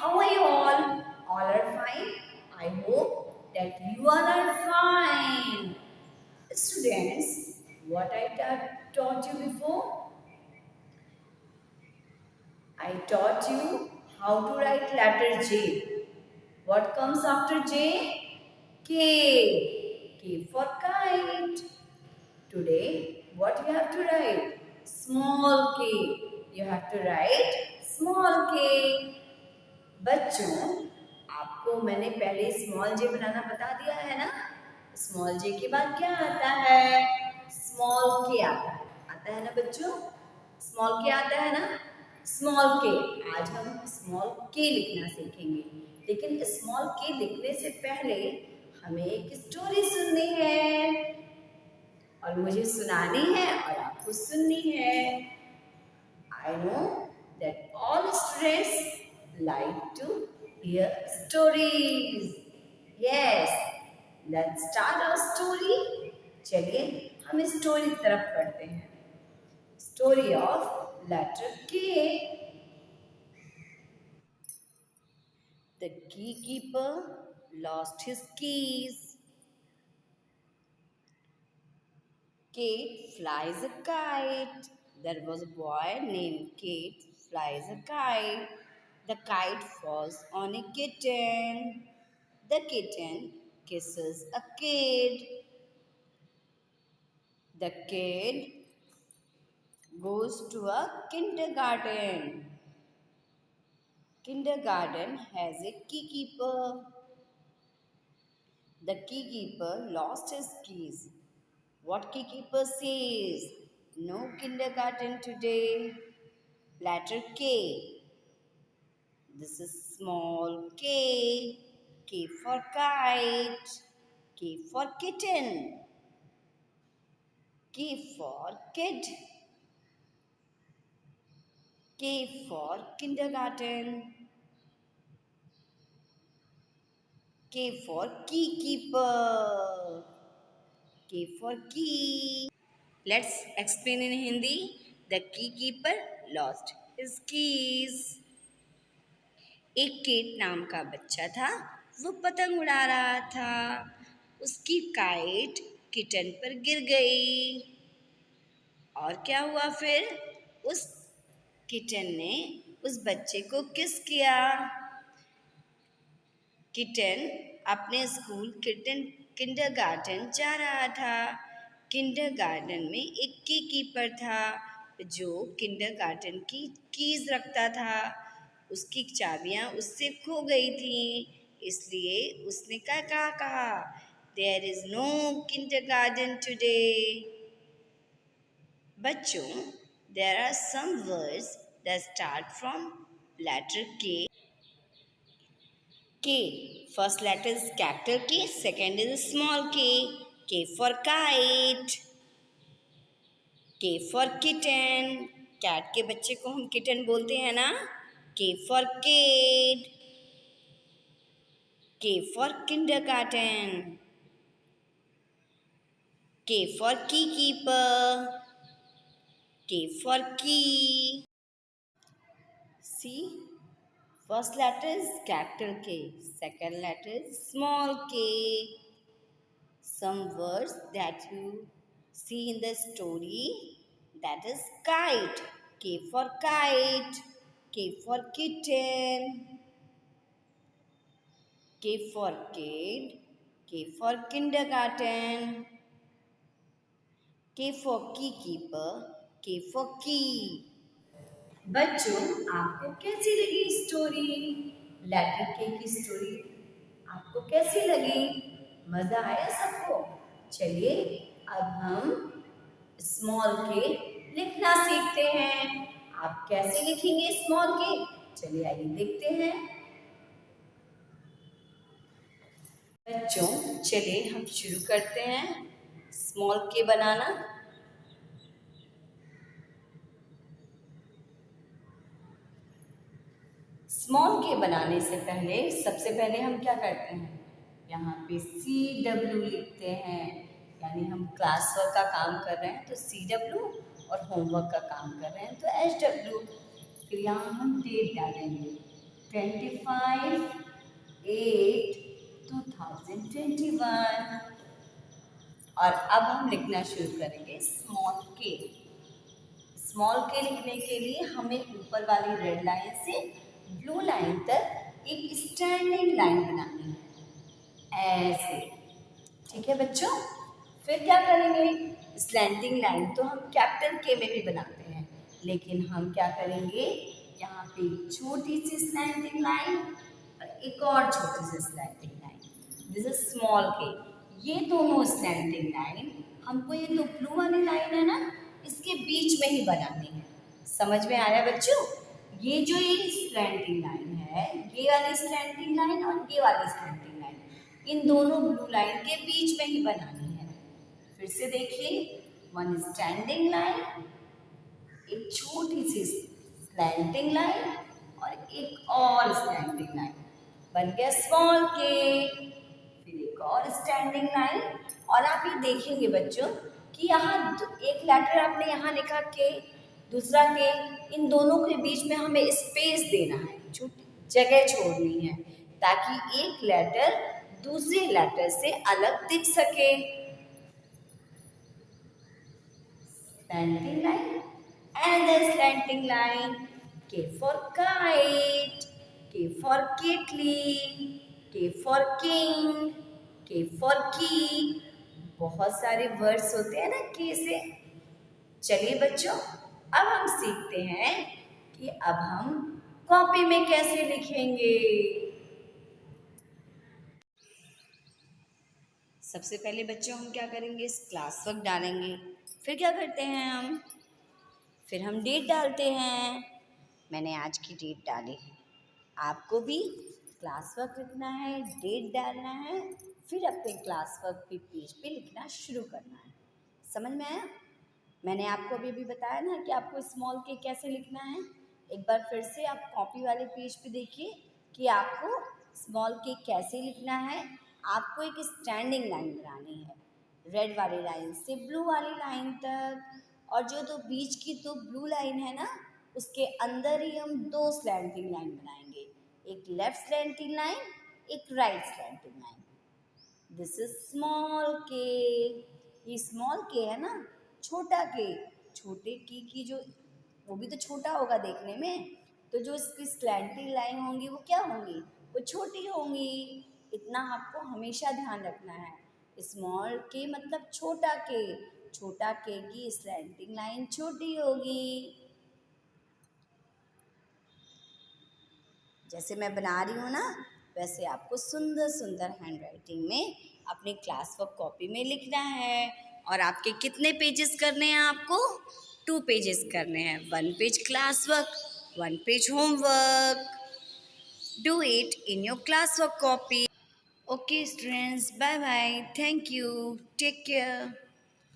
how are you all? All are fine? I hope that you all are fine. Students, what I taught you before? I taught you how to write letter J. What comes after J? K. K for kite. Today, what you have to write? Small k. You have to write small k. बच्चों, आपको मैंने पहले small जे बनाना बता दिया है ना। Small जे के बाद क्या आता है? स्मॉल के आता है ना बच्चों। स्मॉल के आता है ना। स्मॉल के आज हम स्मॉल के लिखना सीखेंगे, लेकिन स्मॉल के लिखने से पहले हमें एक स्टोरी सुननी है और मुझे सुनानी है और आपको सुननी है। I know that all students like to hear stories. Yes, let's start our story. चलिए हम स्टोरी की तरफ पढ़ते हैं। स्टोरी ऑफ लेटर के। The keykeeper lost his keys. Kate flies a kite. There was a boy named Kate flies a kite. The kite falls on a kitten. The kitten kisses a kid. The kid goes to a kindergarten. Kindergarten has a keykeeper. The keykeeper lost his keys. What keykeeper says? No kindergarten today. Letter K. This is small k. K for kite. K for kitten. K for kid. K for kindergarten. K for keykeeper. K for key. Let's explain in Hindi. The keykeeper lost his keys. एक cat नाम का बच्चा था, वो पतंग उड़ा रहा था। उसकी काइट किटन पर गिर गई। और क्या हुआ फिर? उस किटन ने उस बच्चे को किस किया। किटन अपने स्कूल किंडरगार्टन जा रहा था। किंडरगार्टन में एक कीपर था जो किंडरगार्टन की कीज रखता था। उसकी चाबियां उससे खो गई थी, इसलिए उसने क्या कहा? There is no kindergarten today. बच्चों, there are some words that start from letter K. K. First letter is capital K, second is small k. K for kite. K for kitten. Cat के बच्चे को हम kitten बोलते हैं ना। K for kid. K for kindergarten. K for keykeeper. K for key. See? First letter is capital K. Second letter is small k. Some words that you see in the story, that is kite. K for kite. K for kitten. K for kid. K for kindergarten. K for keykeeper. K for key. बच्चों, आपको कैसी लगी story? Letter के की story आपको कैसी लगी? मजा आया सबको? चलिए अब हम स्मॉल के लिखना सीखते हैं। आप कैसे लिखेंगे स्मॉल के? चलिए आइए देखते हैं। बच्चों, चलिए हम शुरू करते हैं स्मॉल के बनाना। स्मॉल के बनाने से पहले सबसे पहले हम क्या करते हैं? यहाँ पे CW लिखते हैं, यानी हम क्लास वर्क का काम कर रहे हैं तो CW और होमवर्क का काम कर रहे हैं तो SW। फिर यहाँ हम डेट डालेंगे। 25/8/2021। और अब हम लिखना शुरू करेंगे स्मॉल के। स्मॉल के लिखने के लिए हमें ऊपर वाली रेड लाइन से ब्लू लाइन तक एक स्टैंडिंग लाइन बनानी है, ऐसे। ठीक है बच्चों, फिर क्या करेंगे? स्लैंटिंग लाइन तो हम कैपिटल के में भी बनाते हैं, लेकिन हम क्या करेंगे, यहाँ पे छोटी सी स्लैंटिंग लाइन और एक और छोटी सी slanting line, this is small K. ये दोनों स्लैंटिंग लाइन हमको, ये जो ब्लू वाली लाइन है ना, इसके बीच में ही बनानी है। समझ में आया बच्चों? ये जो ये स्लैंटिंग लाइन है, ये वाली स्लैंटिंग लाइन और ये वाली स्लैंटिंग लाइन, इन दोनों ब्लू लाइन के बीच में ही बनानी है। फिर से देखिए, वन स्टैंडिंग लाइन, एक छोटी सी स्लैंटिंग लाइन और एक और स्लैंटिंग लाइन, बन गया स्मॉल के। फिर एक और स्टैंडिंग लाइन, और आप ये देखेंगे बच्चों कि यहाँ एक लेटर आपने यहाँ लिखा के, दूसरा के, इन दोनों के बीच में हमें स्पेस देना है, छोटी जगह छोड़नी है, ताकि एक लेटर दूसरे लेटर से अलग दिख सके। Slanting line and the slanting line. K for kite, K for Kitty, K for king, K for key. बहुत सारे वर्ड्स होते हैं ना के से। चलिए बच्चों, अब हम सीखते हैं कि अब हम कॉपी में कैसे लिखेंगे। सबसे पहले बच्चों हम क्या करेंगे, इस क्लास वर्क डालेंगे। फिर क्या करते हैं फिर हम डेट डालते हैं। मैंने आज की डेट डाली, आपको भी क्लास वर्क लिखना है, डेट डालना है, फिर अपने क्लास वर्क पे पेज पे लिखना शुरू करना है। समझ में आया? मैंने आपको अभी बताया ना कि आपको स्मॉल के कैसे लिखना है। एक बार फिर से आप कॉपी वाले पेज पे देखिए कि आपको स्मॉल के कैसे लिखना है। आपको एक स्टैंडिंग लाइन बनानी है, रेड वाली लाइन से ब्लू वाली लाइन तक, और जो तो बीच की तो ब्लू लाइन है ना, उसके अंदर ही हम दो स्लैंटिंग लाइन बनाएंगे, एक लेफ्ट स्लैंटिंग लाइन, एक right slanting line. This is small K. ये स्मॉल के है ना, छोटा के। छोटे की जो, वो भी तो छोटा होगा देखने में, तो जो इसकी स्लैंटिंग लाइन होंगी वो क्या होंगी, वो छोटी होंगी। इतना आपको हमेशा ध्यान रखना है। स्मॉल के मतलब छोटा के, छोटा के की स्लैंटिंग लाइन छोटी होगी। जैसे मैं बना रही हूँ ना, वैसे आपको सुंदर सुंदर हैंड राइटिंग में अपनी क्लास वर्क कॉपी में लिखना है। और आपके कितने पेजेस करने हैं आपको? 2 पेजेस करने हैं। 1 page class work, 1 page homework. Do it in your class work copy. Okay students, bye bye, thank you, take care.